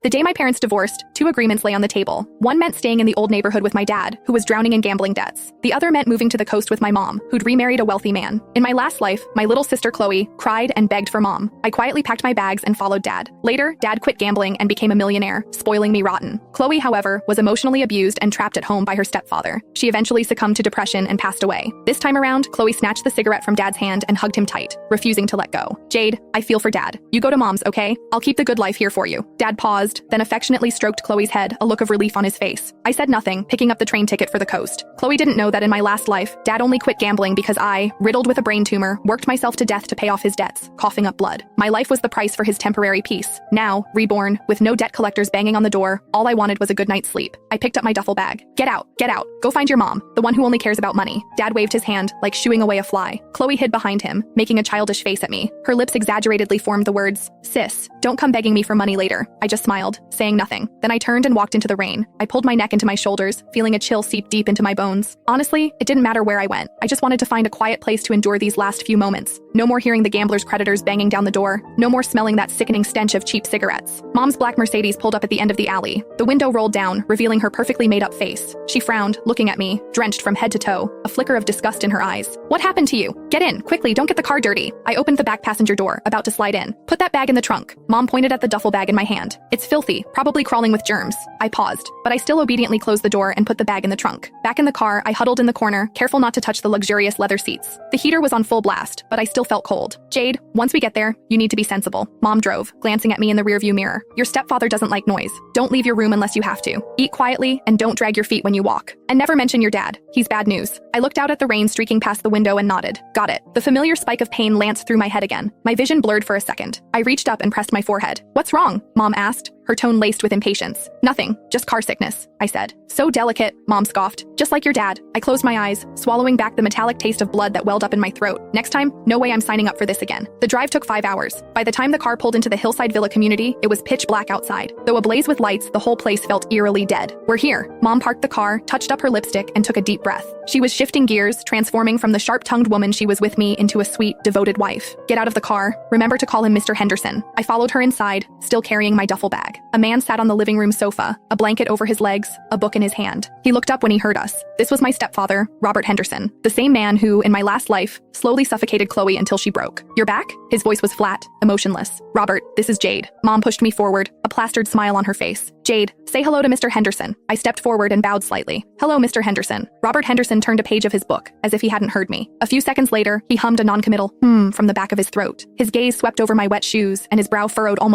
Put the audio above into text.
The day my parents divorced, two agreements lay on the table. One meant staying in the old neighborhood with my dad, who was drowning in gambling debts. The other meant moving to the coast with my mom, who'd remarried a wealthy man. In my last life, my little sister Chloe cried and begged for mom. I quietly packed my bags and followed dad. Later, dad quit gambling and became a millionaire, spoiling me rotten. Chloe, however, was emotionally abused and trapped at home by her stepfather. She eventually succumbed to depression and passed away. This time around, Chloe snatched the cigarette from dad's hand and hugged him tight, refusing to let go. Jade, I feel for dad. You go to mom's, okay? I'll keep the good life here for you. Dad paused, then affectionately stroked Chloe's head, a look of relief on his face. I said nothing, picking up the train ticket for the coast. Chloe didn't know that in my last life, dad only quit gambling because I, riddled with a brain tumor, worked myself to death to pay off his debts, coughing up blood. My life was the price for his temporary peace. Now, reborn, with no debt collectors banging on the door, all I wanted was a good night's sleep. I picked up my duffel bag. Get out, go find your mom, the one who only cares about money. Dad waved his hand, like shooing away a fly. Chloe hid behind him, making a childish face at me. Her lips exaggeratedly formed the words, "Sis, don't come begging me for money later." I just smiled, saying nothing. Then I turned and walked into the rain. I pulled my neck into my shoulders, feeling a chill seep deep into my bones. Honestly, it didn't matter where I went. I just wanted to find a quiet place to endure these last few moments. No more hearing the gambler's creditors banging down the door. No more smelling that sickening stench of cheap cigarettes. Mom's black Mercedes pulled up at the end of the alley. The window rolled down, revealing her perfectly made-up face. She frowned, looking at me, drenched from head to toe, a flicker of disgust in her eyes. "What happened to you? Get in, quickly, don't get the car dirty." I opened the back passenger door, about to slide in. "Put that bag in the trunk." Mom pointed at the duffel bag in my hand. "It's filthy, probably crawling with germs." I paused, but I still obediently closed the door and put the bag in the trunk. Back in the car, I huddled in the corner, careful not to touch the luxurious leather seats. The heater was on full blast, but I still felt cold. "Jade, once we get there, you need to be sensible." Mom drove, glancing at me in the rearview mirror. "Your stepfather doesn't like noise. Don't leave your room unless you have to. Eat quietly, and don't drag your feet when you walk. And never mention your dad. He's bad news." I looked out at the rain streaking past the window and nodded. Got it. The familiar spike of pain lanced through my head again. My vision blurred for a second. I reached up and pressed my forehead. "What's wrong?" Mom asked, her tone laced with impatience. "Nothing, just car sickness," I said. "So delicate," Mom scoffed. "Just like your dad." I closed my eyes, swallowing back the metallic taste of blood that welled up in my throat. Next time, no way I'm signing up for this again. The drive took 5 hours. By the time the car pulled into the hillside villa community, it was pitch black outside. Though ablaze with lights, the whole place felt eerily dead. "We're here." Mom parked the car, touched up her lipstick, and took a deep breath. She was shifting gears, transforming from the sharp-tongued woman she was with me into a sweet, devoted wife. "Get out of the car. Remember to call him Mr. Henderson." I followed her inside, still carrying my duffel bag. A man sat on the living room sofa, a blanket over his legs, a book in his hand. He looked up when he heard us. This was my stepfather, Robert Henderson, the same man who, in my last life, slowly suffocated Chloe until she broke. "You're back?" His voice was flat, emotionless. "Robert, this is Jade." Mom pushed me forward, a plastered smile on her face. "Jade, say hello to Mr. Henderson." I stepped forward and bowed slightly. "Hello, Mr. Henderson." Robert Henderson turned a page of his book, as if he hadn't heard me. A few seconds later, he hummed a noncommittal from the back of his throat. His gaze swept over my wet shoes, and his brow furrowed almost